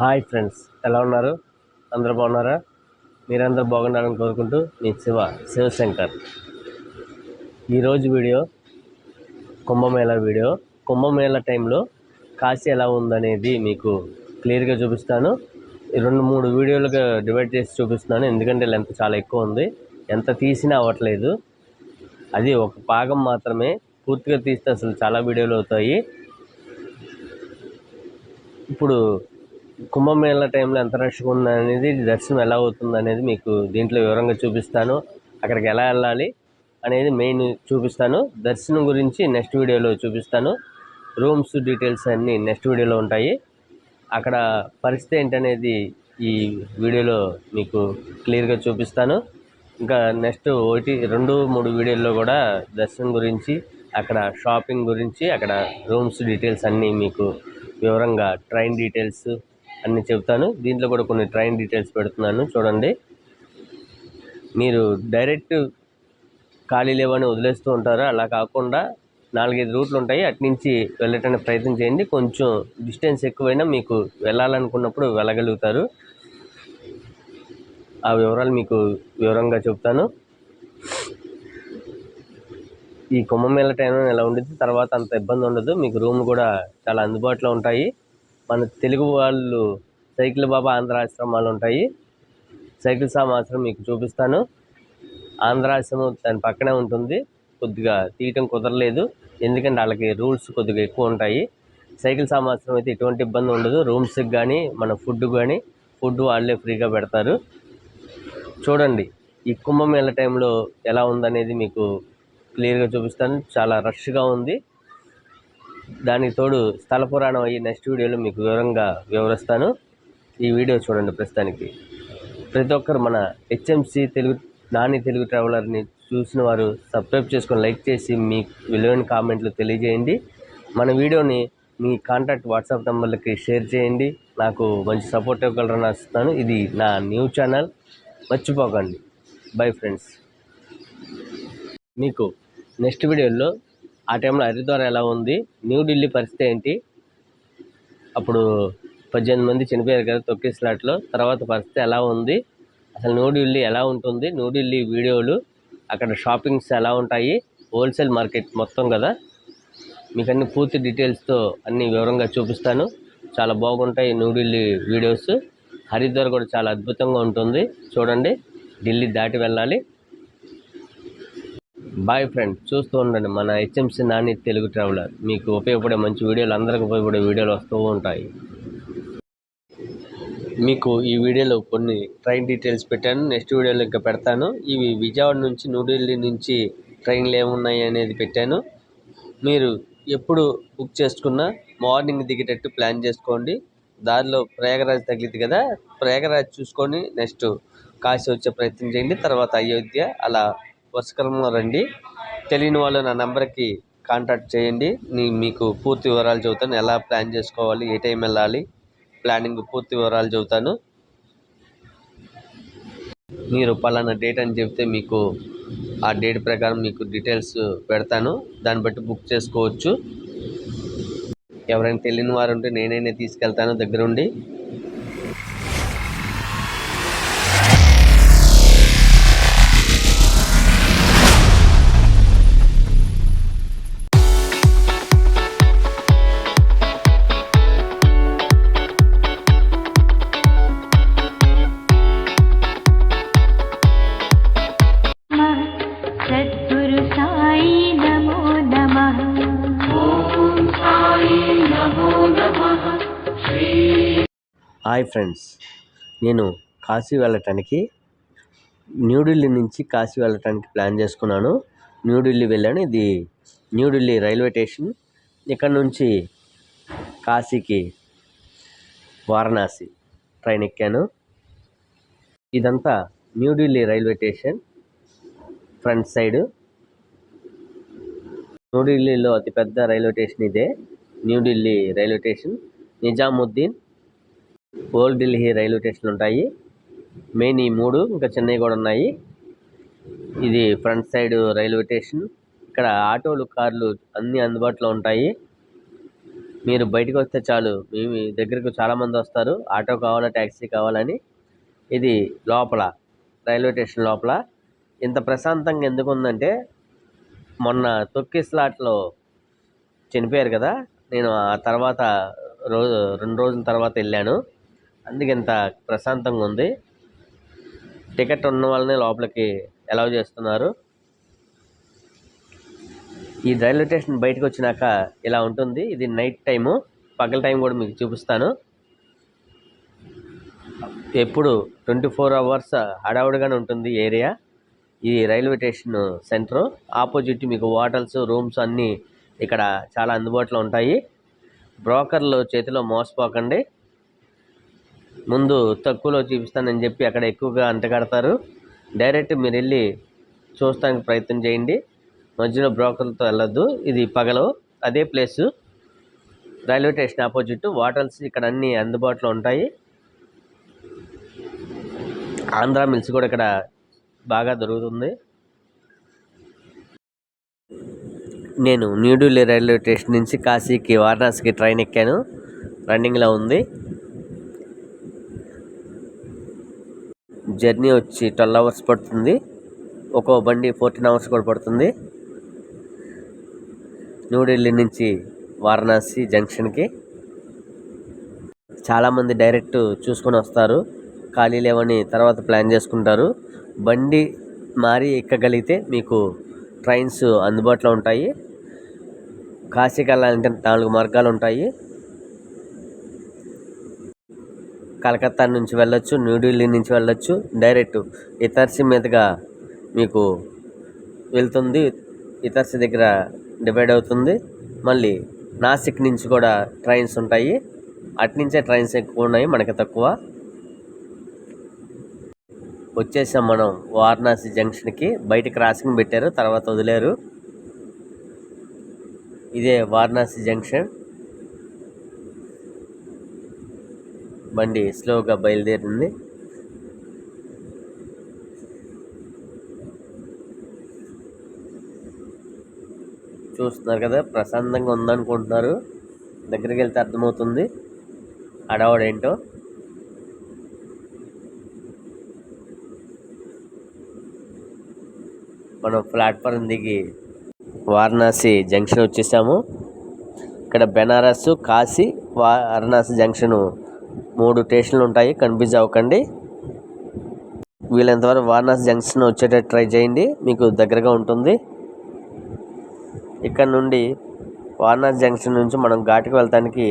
Hi friends, ఎలా ఉన్నారు? అందరూ బాగున్నారా? మీరందరూ బాగున్నారని కోరుకుంటూ మీ శివశంకర్. ఈరోజు వీడియో కుంభమేళా వీడియో. కుంభమేళా టైంలో కాశీ ఎలా ఉందనేది మీకు క్లియర్గా చూపిస్తాను. 2-3 వీడియోలుగా డివైడ్ చేసి చూపిస్తున్నాను, ఎందుకంటే లెంత్ చాలా ఎక్కువ ఉంది. ఎంత తీసినా అవ్వట్లేదు. అది ఒక భాగం మాత్రమే. పూర్తిగా తీస్తే అసలు చాలా వీడియోలు అవుతాయి. ఇప్పుడు కుంభమేళా టైంలో ఎంత రష్గా ఉందనేది, దర్శనం ఎలా అవుతుంది అనేది మీకు దీంట్లో వివరంగా చూపిస్తాను. అక్కడికి ఎలా వెళ్ళాలి అనేది మెయిన్ చూపిస్తాను. దర్శనం గురించి నెక్స్ట్ వీడియోలో చూపిస్తాను. రూమ్స్ డీటెయిల్స్ అన్నీ నెక్స్ట్ వీడియోలో ఉంటాయి. అక్కడ పరిస్థితి ఏంటనేది ఈ వీడియోలో మీకు క్లియర్గా చూపిస్తాను. ఇంకా నెక్స్ట్ 1-2-3 వీడియోల్లో కూడా దర్శనం గురించి, అక్కడ షాపింగ్ గురించి, అక్కడ రూమ్స్ డీటెయిల్స్ అన్నీ మీకు వివరంగా, ట్రైన్ డీటెయిల్స్ అన్నీ చెప్తాను. దీంట్లో కూడా కొన్ని ట్రైన్ డీటెయిల్స్ పెడుతున్నాను, చూడండి. మీరు డైరెక్ట్ ఖాళీ లేవని వదిలేస్తూ ఉంటారు. అలా కాకుండా 4-5 రూట్లు ఉంటాయి, అటునుంచి వెళ్ళటానికి ప్రయత్నం చేయండి. కొంచెం డిస్టెన్స్ ఎక్కువైనా మీకు వెళ్ళాలనుకున్నప్పుడు వెళ్ళగలుగుతారు. ఆ వివరాలు మీకు వివరంగా చెప్తాను. ఈ కుంభమేళా టైంలో ఎలా ఉండేది, తర్వాత అంత ఇబ్బంది ఉండదు. మీకు రూమ్ కూడా చాలా అందుబాటులో ఉంటాయి. మన తెలుగు వాళ్ళు సైకిల్ బాబా ఆంధ్ర ఆశ్రమాలు ఉంటాయి. సైకిల్ సామ్ ఆశ్రమం మీకు చూపిస్తాను. ఆంధ్ర ఆశ్రమం దాని పక్కనే ఉంటుంది. కొద్దిగా తీయటం కుదరలేదు, ఎందుకంటే వాళ్ళకి రూల్స్ కొద్దిగా ఎక్కువ ఉంటాయి. సైకిల్ సామ్ ఆశ్రమం అయితే ఎటువంటి ఇబ్బంది ఉండదు. రూమ్స్కి కానీ, మన ఫుడ్ వాళ్ళే ఫ్రీగా పెడతారు. చూడండి, ఈ కుంభమేళా టైంలో ఎలా ఉందనేది మీకు క్లియర్గా చూపిస్తాను. చాలా రష్గా ఉంది. దానికి తోడు స్థల పురాణం అయ్యి నెక్స్ట్ వీడియోలో మీకు వివరంగా వివరిస్తాను. ఈ వీడియో చూడండి. ప్రస్తుతానికి ప్రతి ఒక్కరు మన హెచ్ఎంసి నాని తెలుగు ట్రావెలర్ని చూసిన వారు సబ్స్క్రైబ్ చేసుకొని, లైక్ చేసి, మీ విలువైన కామెంట్లు తెలియజేయండి. మన వీడియోని మీ కాంటాక్ట్ వాట్సాప్ నెంబర్లకి షేర్ చేయండి. నాకు మంచి సపోర్ట్ ఇవ్వగలరని ఆశిస్తాను. ఇది నా న్యూ ఛానల్, మర్చిపోకండి. Bye friends. మీకు నెక్స్ట్ వీడియోలో ఆ టైంలో హరిద్వార్ ఎలా ఉంది, న్యూఢిల్లీ పరిస్థితి ఏంటి, అప్పుడు 18 మంది చనిపోయారు కదా తొక్కిసలాట్లో, తర్వాత పరిస్థితి ఎలా ఉంది, అసలు న్యూఢిల్లీ ఎలా ఉంటుంది, న్యూఢిల్లీ వీడియోలు, అక్కడ షాపింగ్స్ ఎలా ఉంటాయి, హోల్సేల్ మార్కెట్ మొత్తం కదా, మీకు అన్ని పూర్తి డీటెయిల్స్తో అన్ని వివరంగా చూపిస్తాను. చాలా బాగుంటాయి న్యూఢిల్లీ వీడియోస్. హరిద్వార్ కూడా చాలా అద్భుతంగా ఉంటుంది, చూడండి. ఢిల్లీ దాటి వెళ్ళాలి. బాయ్ ఫ్రెండ్స్, చూస్తూ ఉండండి మన హెచ్ఎంసి నాని తెలుగు ట్రావెలర్. మీకు ఉపయోగపడే మంచి వీడియోలు, అందరికి ఉపయోగపడే వీడియోలు వస్తూ ఉంటాయి. మీకు ఈ వీడియోలో కొన్ని ట్రైన్ డీటెయిల్స్ పెట్టాను, నెక్స్ట్ వీడియోలో ఇంకా పెడతాను. ఇవి విజయవాడ నుంచి న్యూఢిల్లీ నుంచి ట్రైన్లు ఏమున్నాయి అనేది పెట్టాను. మీరు ఎప్పుడు బుక్ చేసుకున్నా మార్నింగ్ దిగేటట్టు ప్లాన్ చేసుకోండి. దారిలో ప్రయాగరాజ్ తగిలింది కదా, ప్రయాగరాజ్ చూసుకొని నెక్స్ట్ కాశీ వచ్చే ప్రయత్నం చేయండి. తర్వాత అయోధ్య, అలా వరుసక్రమంలో రండి. తెలియని వాళ్ళు నా నెంబర్కి కాంటాక్ట్ చేయండి. మీకు పూర్తి వివరాలు చెబుతాను. ఎలా ప్లాన్ చేసుకోవాలి, ఏ టైం వెళ్ళాలి, ప్లానింగ్ పూర్తి వివరాలు చెబుతాను. మీరు పలానా డేట్ అని చెప్తే మీకు ఆ డేట్ ప్రకారం మీకు డీటెయిల్స్ పెడతాను. దాన్ని బట్టి బుక్ చేసుకోవచ్చు. ఎవరైనా తెలియని వారు ఉంటే నేనైనా తీసుకెళ్తాను దగ్గరుండి. హాయ్ ఫ్రెండ్స్, నేను కాశీ వెళ్ళటానికి, న్యూఢిల్లీ నుంచి కాశీ వెళ్ళటానికి ప్లాన్ చేసుకున్నాను. న్యూఢిల్లీ వెళ్ళాను. ఇది న్యూఢిల్లీ రైల్వే స్టేషన్. ఇక్కడ నుంచి కాశీకి వారణాసి ట్రైన్ ఎక్కాను. ఇదంతా New Delhi railway station front side. న్యూఢిల్లీలో అతిపెద్ద రైల్వే స్టేషన్ ఇదే, New Delhi railway station. Nizamuddin, old Delhi railway స్టేషన్లు ఉంటాయి. మెయిన్ ఈ 3, ఇంకా చెన్నై కూడా ఉన్నాయి. ఇది ఫ్రంట్ సైడ్ రైల్వే స్టేషన్. ఇక్కడ ఆటోలు, కార్లు అన్నీ అందుబాటులో ఉంటాయి. మీరు బయటకు వస్తే చాలు, మీ దగ్గరకు చాలామంది వస్తారు ఆటో కావాలా, ట్యాక్సీ కావాలని. ఇది లోపల రైల్వే స్టేషన్ లోపల. ఇంత ప్రశాంతంగా ఎందుకు ఉందంటే, మొన్న తొక్కిస్లాట్లో చనిపోయారు కదా, నేను ఆ తర్వాత 2 రోజుల తర్వాత వెళ్ళాను. అందుకే ఇంత ప్రశాంతంగా ఉంది. టికెట్ ఉన్న వాళ్ళని లోపలికి అలౌ చేస్తున్నారు. ఈ రైల్వే స్టేషన్ బయటకు వచ్చినాక ఇలా ఉంటుంది. ఇది నైట్ టైము, పగల టైం కూడా మీకు చూపిస్తాను. ఎప్పుడు 24 అవర్స్ హడావుడిగానే ఉంటుంది ఏరియా. ఈ రైల్వే స్టేషన్ సెంటర్ ఆపోజిట్ మీకు హోటల్స్, రూమ్స్ అన్నీ ఇక్కడ చాలా అందుబాటులో ఉంటాయి. బ్రోకర్లు చేతిలో మోసపోకండి. ముందు తక్కువలో చూపిస్తానని చెప్పి అక్కడ ఎక్కువగా అంటగడతారు. డైరెక్ట్ మీరు వెళ్ళి చూస్తానికి ప్రయత్నం చేయండి, మధ్యలో బ్రోకర్లతో వెళ్ళొద్దు. ఇది పగలు, అదే place railway station opposite. Hotels ఇక్కడ అన్నీ అందుబాటులో ఉంటాయి. ఆంధ్రా మిల్స్ కూడా ఇక్కడ బాగా దొరుకుతుంది. నేను న్యూఢిల్లీ రైల్వే స్టేషన్ నుంచి కాశీకి, వారణాసికి ట్రైన్ ఎక్కాను. రన్నింగ్లో ఉంది. జర్నీ వచ్చి 12 అవర్స్ పడుతుంది. ఒక్కో బండి 14 అవర్స్ కూడా పడుతుంది. న్యూఢిల్లీ నుంచి వారణాసి జంక్షన్కి చాలామంది డైరెక్ట్ చూసుకొని వస్తారు, ఖాళీ లేవని తర్వాత ప్లాన్ చేసుకుంటారు. బండి మారి ఎక్కగలిగితే మీకు ట్రైన్స్ అందుబాటులో ఉంటాయి. కాశీకి వెళ్ళాలంటే 4 మార్గాలు ఉంటాయి. కలకత్తా నుంచి వెళ్ళొచ్చు, న్యూఢిల్లీ నుంచి వెళ్ళొచ్చు, డైరెక్ట్ ఇతర్సి మీదుగా మీకు వెళ్తుంది. ఇతర్సి దగ్గర డివైడ్ అవుతుంది. మళ్ళీ నాసిక్ నుంచి కూడా ట్రైన్స్ ఉంటాయి. అట్నుంచే ట్రైన్స్ ఎక్కువ ఉన్నాయి, మనకి తక్కువ. వచ్చేసాం మనం వారణాసి జంక్షన్కి. బయట క్రాసింగ్ పెట్టారు, తర్వాత వదిలేరు. ఇదే వారణాసి జంక్షన్. బండి స్లోగా బయలుదేరింది. చూస్తున్నారు కదా, ప్రశాంతంగా ఉందనుకుంటున్నారు. దగ్గరికి వెళ్తే అర్థమవుతుంది అడవాడేంటో. మనం ప్లాట్ఫారం దిగి వారణాసి జంక్షన్ వచ్చేసాము. ఇక్కడ బెనారస్, కాశీ, వారణాసి జంక్షన్ 3 స్టేషన్లు ఉంటాయి, కన్ఫ్యూజ్ అవ్వకండి. వీళ్ళంతవరకు వారణాసి జంక్షన్ వచ్చేటట్టు ట్రై చేయండి, మీకు దగ్గరగా ఉంటుంది. ఇక్కడ నుండి వారణాసి జంక్షన్ నుంచి మనం ఘాట్కి వెళ్తానికి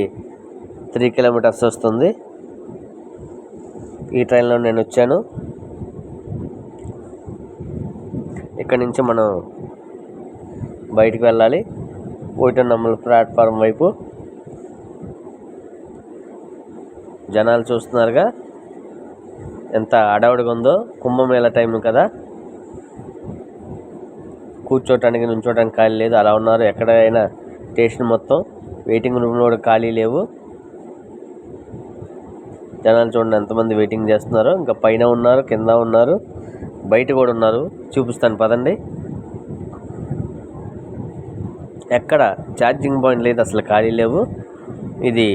3 కిలోమీటర్స్ వస్తుంది. ఈ ట్రైన్లో నేను వచ్చాను. ఇక్కడ నుంచి మనం బయటికి వెళ్ళాలి 1 నంబర్ ప్లాట్ఫారం వైపు. జనాలు చూస్తున్నారుగా ఎంత అడవుడిగా ఉందో. కుంభమేళ టైం కదా, కూర్చోటానికి, నుంచోటానికి ఖాళీ లేదు, అలా ఉన్నారు. ఎక్కడైనా స్టేషన్ మొత్తం వెయిటింగ్ రూమ్లో కూడా ఖాళీ లేవు. జనాలు చూడండి ఎంతమంది వెయిటింగ్ చేస్తున్నారు. ఇంకా పైన ఉన్నారు, కింద ఉన్నారు, బయట కూడా ఉన్నారు. చూపిస్తాను పదండి. ఎక్కడ ఛార్జింగ్ పాయింట్ లేదు, అసలు ఖాళీ లేవు. ఇది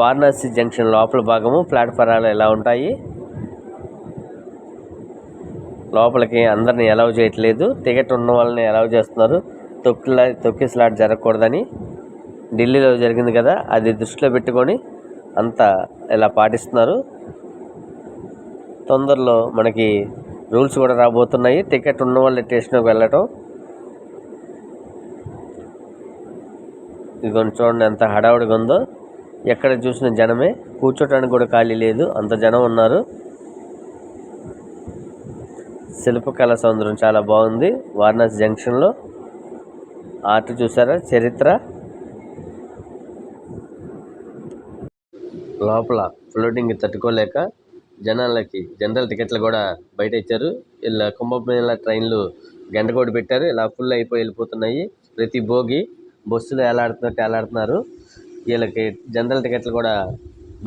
వారణాసి జంక్షన్ లోపల భాగము. ప్లాట్ఫారాలు ఎలా ఉంటాయి. లోపలికి అందరిని అలౌ చేయట్లేదు, టికెట్ ఉన్న వాళ్ళని అలౌ చేస్తున్నారు. తొక్కిసలాట జరగకూడదని ఢిల్లీలో జరిగింది కదా, అది దృష్టిలో పెట్టుకొని అంతా ఇలా పాటిస్తున్నారు. తొందరలో మనకి రూల్స్ కూడా రాబోతున్నాయి. టికెట్ ఉన్న వాళ్ళు స్టేషన్కి వెళ్ళటం. ఇది కొంచెం చూడండి ఎంత హడావుడిగా ఉందో. ఎక్కడ చూసిన జనమే, కూర్చోటానికి కూడా ఖాళీ లేదు, అంత జనం ఉన్నారు. శిల్పకళా సౌందర్యం చాలా బాగుంది వారణాసి జంక్షన్లో. ఆర్ట్ చూసారా, చరిత్ర. లోపల ఫ్లోటింగ్ తట్టుకోలేక జనాలకి జనరల్ టికెట్లు కూడా బయట ఇచ్చారు. ఇలా కుంభమేళా ట్రైన్లు గంటకోటి పెట్టారు. ఇలా ఫుల్ అయిపోయి వెళ్ళిపోతున్నాయి. ప్రతి భోగి బస్సులు ఏలాడుతున్నారు. వీళ్ళకి జనరల్ టికెట్లు కూడా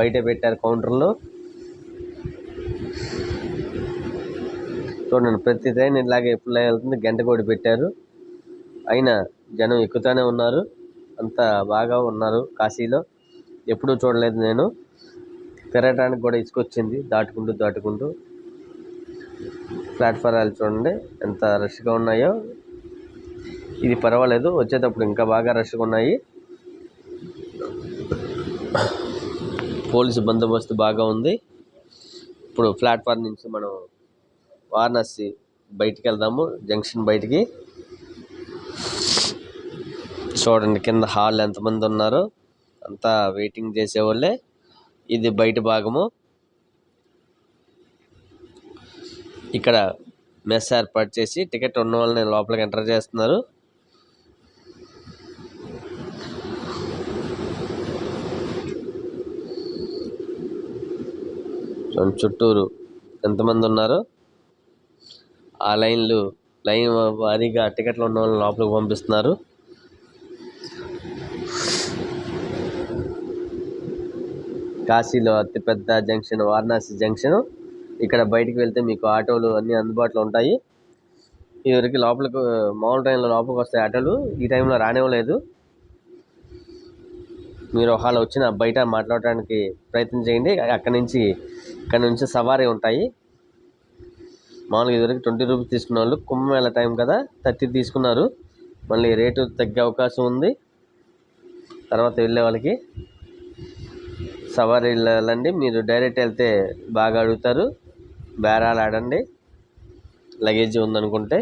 బయట పెట్టారు కౌంటర్లో. చూడండి, ప్రతి ట్రైన్ ఇలాగే ఫుల్ అయి వెళ్తుంది. గంటకోటి పెట్టారు. అయినా జనం ఎక్కుతూనే ఉన్నారు. అంత బాగా ఉన్నారు కాశీలో. ఎప్పుడూ చూడలేదు నేను. తిరగటానికి కూడా ఇసుకొచ్చింది దాటుకుంటూ. ప్లాట్ఫారాలు చూడండి ఎంత రష్గా ఉన్నాయో. ఇది పర్వాలేదు, వచ్చేటప్పుడు ఇంకా బాగా రష్గా ఉన్నాయి. పోలీసు బందోబస్తు బాగా ఉంది. ఇప్పుడు ప్లాట్ఫామ్ నుంచి మనం వారణాసి బయటికి వెళ్దాము, జంక్షన్ బయటికి. చూడండి కింద హాల్ ఎంతమంది ఉన్నారో, అంతా వెయిటింగ్ చేసేవాళ్ళే. ఇది బయట భాగము. ఇక్కడ మెస్ ఏర్పాటు చేసి టికెట్ ఉన్న వాళ్ళని లోపలికి ఎంటర్ చేస్తున్నారు. చుట్టూరు ఎంతమంది ఉన్నారో, ఆ లైన్ వారీగా టికెట్లు ఉన్న వాళ్ళని లోపలికి పంపిస్తున్నారు. కాశీలో అతిపెద్ద జంక్షన్ వారణాసి జంక్షన్. ఇక్కడ బయటికి వెళ్తే మీకు ఆటోలు అన్నీ అందుబాటులో ఉంటాయి. ఇదివరకు లోపలికి మామూలు టైంలో లోపలికి వస్తాయి ఆటోలు, ఈ టైంలో రానివ్వలేదు. మీరు ఒకవేళ వచ్చిన బయట మాట్లాడటానికి ప్రయత్నం చేయండి. ఇక్కడ నుంచి సవారీ ఉంటాయి. మామూలుగా ఇదివరకు 20 రూపీస్ తీసుకున్న వాళ్ళు కుంభమేళా టైం కదా 30 తీసుకున్నారు. మళ్ళీ రేటు తగ్గే అవకాశం ఉంది. తర్వాత వెళ్ళే వాళ్ళకి సవారీ వెళ్ళండి. మీరు డైరెక్ట్ వెళ్తే బాగా అడుగుతారు. బేరాలు ఆడండి లగేజ్ ఉందనుకుంటే.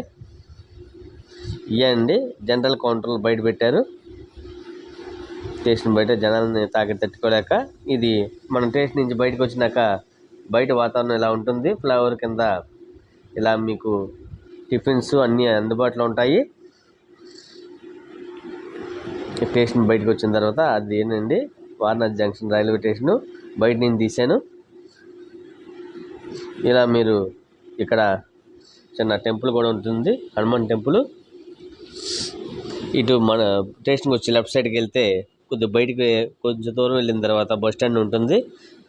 ఇవ్వండి జనరల్ కౌంటర్లు బయట పెట్టారు. స్టేషన్ బయట జనాలని తట్టుకోలేక. ఇది మనం స్టేషన్ నుంచి బయటకు వచ్చినాక బయట వాతావరణం ఇలా ఉంటుంది. ఫ్లైఓవర్ కింద ఇలా మీకు టిఫిన్స్ అన్నీ అందుబాటులో ఉంటాయి. స్టేషన్ బయటకు వచ్చిన తర్వాత అది ఏంటండి వారణాసి జంక్షన్ రైల్వే స్టేషను. బయట నేను తీశాను. ఇలా మీరు ఇక్కడ చిన్న టెంపుల్ కూడా ఉంటుంది, హనుమాన్ టెంపుల్. ఇటు మన స్టేషన్కి వచ్చి లెఫ్ట్ సైడ్కి వెళ్తే కొద్దిగా బయటికి కొంచెం దూరం వెళ్ళిన తర్వాత బస్ స్టాండ్ ఉంటుంది.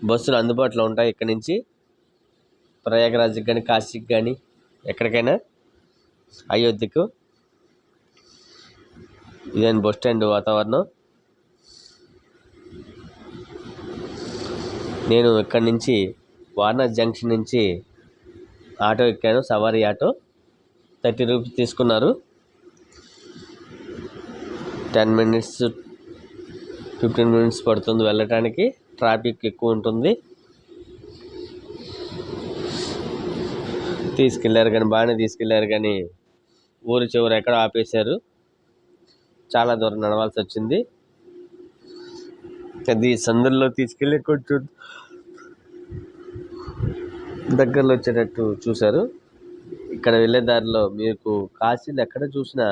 బస్సులు అందుబాటులో ఉంటాయి ఇక్కడ నుంచి ప్రయాగరాజ్కి కానీ కాశీకి కానీ ఎక్కడికైనా, అయోధ్యకు. ఇదేంటి బస్ స్టాండ్ వాతావరణం. నేను ఇక్కడ నుంచి వారణాసి జంక్షన్ నుంచి ఆటో ఎక్కాను, సవారీ ఆటో. 30 రూపీస్ తీసుకున్నారు. 10 మినిట్స్ 15 మినిట్స్ పడుతుంది వెళ్ళటానికి. ట్రాఫిక్ ఎక్కువ ఉంటుంది. బాగానే తీసుకెళ్ళారు కానీ ఊరు చివర ఎక్కడ ఆపేశారు. చాలా దూరం నడవాల్సి వచ్చింది. అది సందుల్లో తీసుకెళ్ళి కొంచెం దగ్గరలో వచ్చేటట్టు చూశారు. ఇక్కడ వెళ్ళే దారిలో మీకు కాశీలో ఎక్కడ చూసినా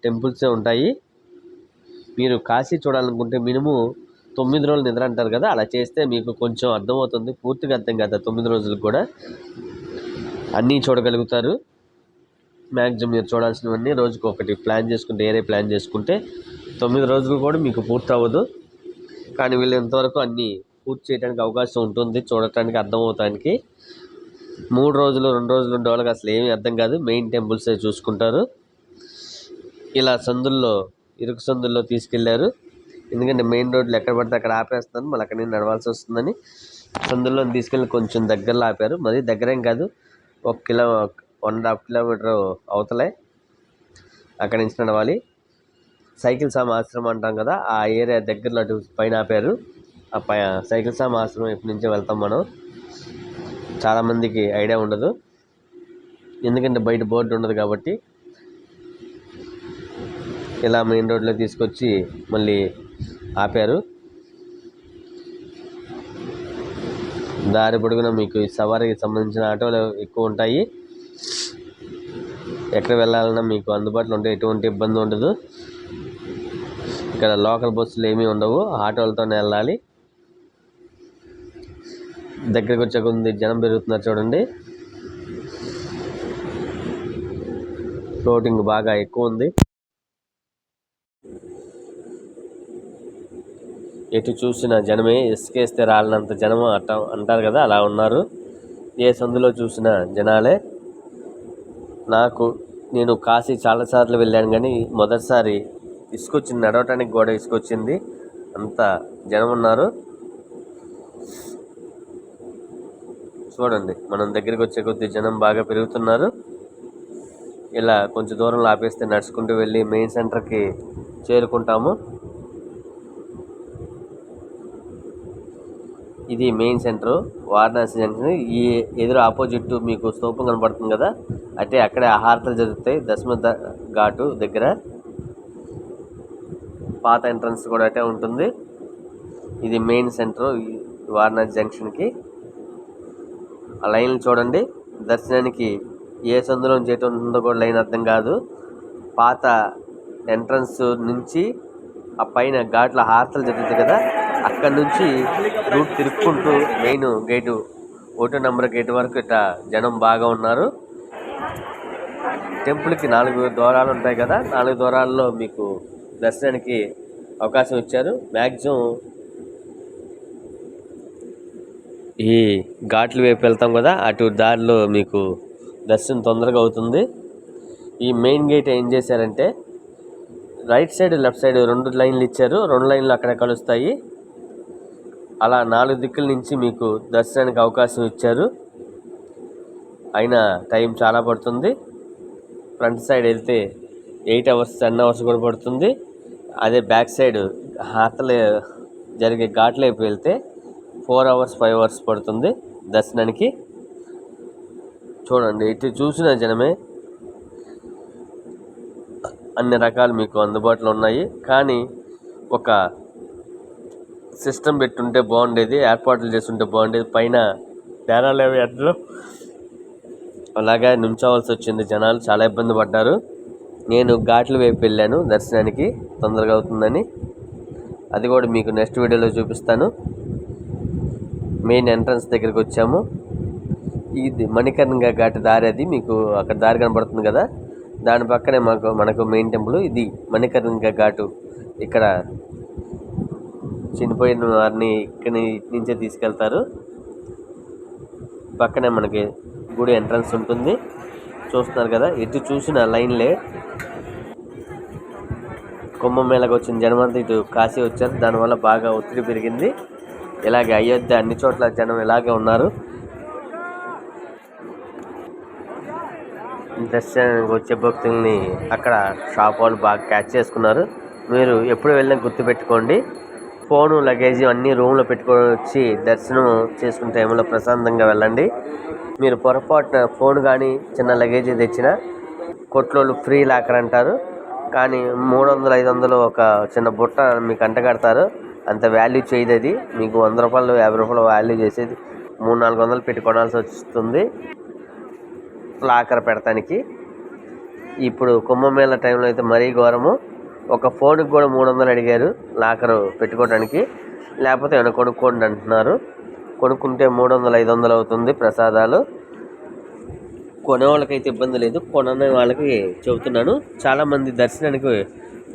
టెంపుల్సే ఉంటాయి. మీరు కాశీ చూడాలనుకుంటే మినిమం 9 రోజులు నిద్ర అంటారు కదా, అలా చేస్తే మీకు కొంచెం అర్థమవుతుంది. పూర్తిగా అర్థం కాదు 9 రోజులకు కూడా అన్నీ చూడగలుగుతారు. మ్యాక్సిమం మీరు చూడాల్సినవన్నీ రోజుకు ఒకటి ప్లాన్ చేసుకుంటే, ఏరే ప్లాన్ చేసుకుంటే 9 రోజులు కూడా మీకు పూర్తి అవ్వదు. కానీ వీళ్ళు ఇంతవరకు అన్నీ పూర్తి చేయడానికి అవకాశం ఉంటుంది, చూడటానికి అర్థమవుతానికి. 3 రోజులు 2 రోజులు ఉండే వాళ్ళకి అసలు ఏమీ అర్థం కాదు. మెయిన్ టెంపుల్సే చూసుకుంటారు. ఇలా ఇరుకు సందుల్లో తీసుకెళ్లారు. ఎందుకంటే మెయిన్ రోడ్లు ఎక్కడ పడితే అక్కడ ఆపేస్తాను, మళ్ళీ అక్కడి నుంచి నడవాల్సి వస్తుందని సందుల్లో తీసుకెళ్ళి కొంచెం దగ్గరలో ఆపారు. మరి దగ్గరేం కాదు, 1.5 కిలోమీటర్ అవతలే. అక్కడి నుంచి నడవాలి. సైకిల్ సామ ఆశ్రమం అంటాం కదా, ఆ ఏరియా దగ్గరలో అటు పైన ఆపారు. సైకిల్ సామ ఆశ్రమం ఇప్పటి నుంచే వెళ్తాం మనం. చాలామందికి ఐడియా ఉండదు, ఎందుకంటే బయట బోర్డు ఉండదు కాబట్టి. ఇలా మెయిన్ రోడ్లో తీసుకొచ్చి మళ్ళీ ఆపారు. దారి పొడుగున మీకు సవారీకి సంబంధించిన ఆటోలు ఎక్కువ ఉంటాయి. ఎక్కడ వెళ్ళాలన్నా మీకు అందుబాటులో ఉంటే ఎటువంటి ఇబ్బంది ఉండదు. ఇక్కడ లోకల్ బస్సులు ఏమీ ఉండవు, ఆటోలతోనే వెళ్ళాలి. దగ్గరికి వచ్చే కొద్ది జనం పెరుగుతున్నారు చూడండి. ఫ్లోటింగ్ బాగా ఎక్కువ ఉంది. ఎటు చూసిన జనమే, ఇసుకేస్తే రాలినంత జనం అంటారు కదా, అలా ఉన్నారు. ఏ సందులో చూసిన జనాలే. నేను కాశీ చాలాసార్లు వెళ్ళాను, కానీ మొదటిసారి ఇసుకొచ్చింది, నడవటానికి కూడా ఇసుకొచ్చింది. అంత జనం ఉన్నారు చూడండి. మనం దగ్గరికి వచ్చే కొద్ది జనం బాగా పెరుగుతున్నారు. ఇలా కొంచెం దూరంలో ఆపేస్తే నడుచుకుంటూ వెళ్ళి మెయిన్ సెంటర్కి చేరుకుంటాము. ఇది మెయిన్ సెంటర్ వారణాసి జంక్షన్. ఈ ఎదురు ఆపోజిట్ మీకు స్తూపం కనపడుతుంది కదా, అయితే అక్కడే హారతలు జరుగుతాయి. దశమ ఘాటు దగ్గర పాత ఎంట్రన్స్ కూడా అటే ఉంటుంది. ఇది మెయిన్ సెంటర్ వారణాసి జంక్షన్కి. ఆ లైన్లు చూడండి. దర్శనానికి ఏ సందులో చేయటం ఉందో కూడా లైన్ అర్థం కాదు. పాత ఎంట్రన్స్ నుంచి ఆ పైన ఘాట్ల హారతలు జరుగుతాయి కదా, అక్కడి నుంచి రూట్ తిరుక్కుంటూ మెయిన్ గేటు 1 నెంబర్ గేటు వరకు ఇట్లా జనం బాగా ఉన్నారు. టెంపుల్కి 4 ద్వారాలు ఉంటాయి కదా, 4 ద్వారాల్లో మీకు దర్శనానికి అవకాశం ఇచ్చారు. మ్యాక్సిమం ఈ ఘాట్ల వైపు వెళ్తాం కదా, అటు దారిలో మీకు దర్శనం తొందరగా అవుతుంది. ఈ మెయిన్ గేట్ ఏం చేశారంటే రైట్ సైడ్ లెఫ్ట్ సైడ్ 2 లైన్లు ఇచ్చారు. 2 లైన్లు అక్కడ కలుస్తాయి. అలా 4 దిక్కుల నుంచి మీకు దర్శనానికి అవకాశం ఇచ్చారు. అయినా టైం చాలా పడుతుంది. ఫ్రంట్ సైడ్ వెళ్తే 8 అవర్స్ 10 అవర్స్ కూడా పడుతుంది. అదే బ్యాక్ సైడ్ హాతలు జరిగే ఘాట్ల వైపు వెళ్తే 4 అవర్స్ 5 అవర్స్ పడుతుంది దర్శనానికి. చూడండి, ఇటు చూసిన జనమే. అన్ని రకాలు మీకు అందుబాటులో ఉన్నాయి. కానీ ఒక సిస్టమ్ పెట్టుంటే బాగుండేది, ఏర్పాట్లు చేస్తుంటే బాగుండేది. పైన బ్యానర్లు అవి అడ్డు అలాగే నుంచోవలసి వచ్చింది. జనాలు చాలా ఇబ్బంది పడ్డారు. నేను ఘాట్ల వైపు వెళ్ళాను దర్శనానికి, తొందరగా అవుతుందని. అది కూడా మీకు నెక్స్ట్ వీడియోలో చూపిస్తాను. మెయిన్ ఎంట్రన్స్ దగ్గరికి వచ్చాము. ఇది మణికర్ణిక ఘాట్ దారి. అది మీకు అక్కడ దారి కనబడుతుంది కదా, దాని పక్కనే మనకు మెయిన్ టెంపుల్. ఇది మణికర్ణిక ఘాటు. ఇక్కడ చనిపోయిన వారిని ఇక్కడి నుంచే తీసుకెళ్తారు. పక్కనే మనకి గుడి ఎంట్రన్స్ ఉంటుంది. చూస్తున్నారు కదా, ఎటు చూసిన లైన్లే. కుంభమేళకు వచ్చిన జనమంతా ఇటు కాశీ వచ్చారు. దానివల్ల బాగా ఒత్తిడి పెరిగింది. ఇలాగే అయోధ్య అన్ని చోట్ల జనం ఇలాగే ఉన్నారు. దర్శనానికి వచ్చే భక్తుల్ని అక్కడ షాప్ వాళ్ళు బాగా క్యాచ్ చేసుకున్నారు. మీరు ఎప్పుడు వెళ్ళినా గుర్తుపెట్టుకోండి, ఫోను లగేజ్ అన్నీ రూమ్లో పెట్టుకొని వచ్చి దర్శనం చేసుకునే టైంలో ప్రశాంతంగా వెళ్ళండి. మీరు పొరపాటున ఫోన్ కానీ చిన్న లగేజ్ తెచ్చినా కొట్లోళ్ళు ఫ్రీ లాకర్ అంటారు. కానీ 300-500 ఒక చిన్న బుట్ట మీకు అంటగడతారు. అంత వాల్యూ చేయదు అది. మీకు 100 రూపాయలు 50 రూపాయలు వాల్యూ చేసేది 300-400 పెట్టి కొనాల్సి వస్తుంది లాకర్ పెడతానికి. ఇప్పుడు కుంభమేళ టైంలో అయితే మరీ ఘోరము. ఒక ఫోన్కి కూడా 300 అడిగారు లాకరు పెట్టుకోవడానికి. లేకపోతే ఏమైనా కొనుక్కోండి అంటున్నారు. కొనుక్కుంటే 300-500 అవుతుంది ప్రసాదాలు. కొనే వాళ్ళకైతే ఇబ్బంది లేదు, కొననే వాళ్ళకి చెబుతున్నాను. చాలామంది దర్శనానికి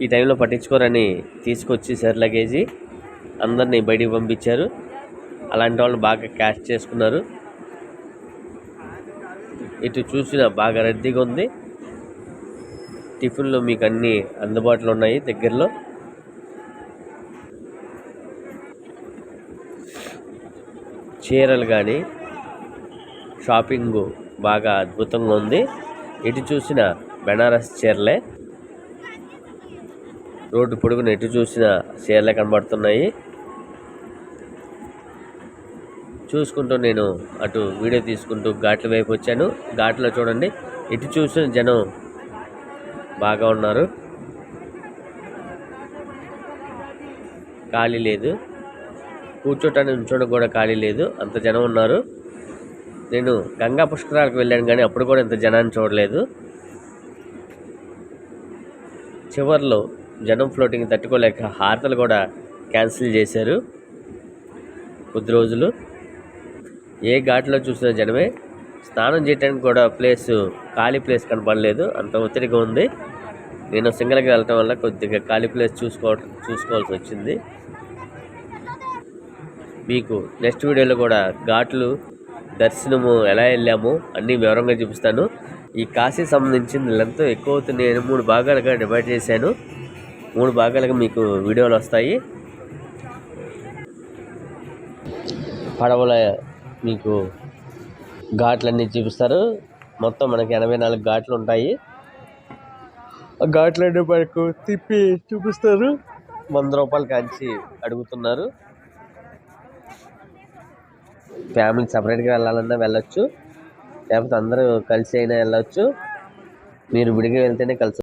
ఈ టైంలో పట్టించుకోరని తీసుకొచ్చి సర్ లగేజీ అందరినీ బయటికి పంపించారు. అలాంటి వాళ్ళు బాగా క్యాష్ చేసుకున్నారు. ఇటు చూసిన బాగా రద్దీగా ఉంది. టిఫిన్లు మీకు అన్నీ అందుబాటులో ఉన్నాయి దగ్గరలో. చీరలు కానీ షాపింగ్ బాగా అద్భుతంగా ఉంది. ఎటు చూసిన బెనారస్ చీరలే. రోడ్డు పొడుగున ఎటు చూసిన చీరలే కనబడుతున్నాయి. చూసుకుంటూ నేను అటు వీడియో తీసుకుంటూ ఘాట్ల వైపు వచ్చాను. ఘాట్లో చూడండి, ఎటు చూసిన జనం బాగా ఉన్నారు. ఖాళీ లేదు, కూర్చోటానికి ఉంచోడానికి కూడా ఖాళీ లేదు, అంత జనం ఉన్నారు. నేను గంగా పుష్కరాలకు వెళ్ళాను, కానీ అప్పుడు కూడా ఇంత జనాన్ని చూడలేదు. చివర్లో జనం ఫ్లోటింగ్ తట్టుకోలేక హారతలు కూడా క్యాన్సిల్ చేశారు కొద్ది రోజులు. ఏ ఘాట్లో చూసినా జనమే. స్నానం చేయడానికి కూడా ఖాళీ ప్లేస్ కనపడలేదు, అంత ఒత్తిడిగా ఉంది. నేను సింగిల్గా వెళ్ళటం వల్ల కొద్దిగా ఖాళీ ప్లేస్ చూసుకోవాల్సి వచ్చింది. మీకు నెక్స్ట్ వీడియోలో కూడా ఘాట్లు దర్శనము ఎలా వెళ్ళాము అన్నీ వివరంగా చూపిస్తాను. ఈ కాశీ సంబంధించిన లెంత్ ఎక్కువ అవుతుంది. నేను 3 భాగాలుగా డివైడ్ చేశాను. 3 భాగాలుగా మీకు వీడియోలు వస్తాయి. పడవల మీకు ఘాట్లన్నీ చూపిస్తారు. మొత్తం మనకి 84 ఘాట్లు ఉంటాయి. ఆ ఘాట్లన్నీ మనకు తిప్పి చూపిస్తారు. 100 రూపాయలు కాంచి అడుగుతున్నారు. ఫ్యామిలీ సపరేట్గా వెళ్ళాలన్నా వెళ్ళొచ్చు, లేకపోతే అందరూ కలిసి అయినా వెళ్ళొచ్చు. మీరు విడిగా వెళ్తేనే కలిసి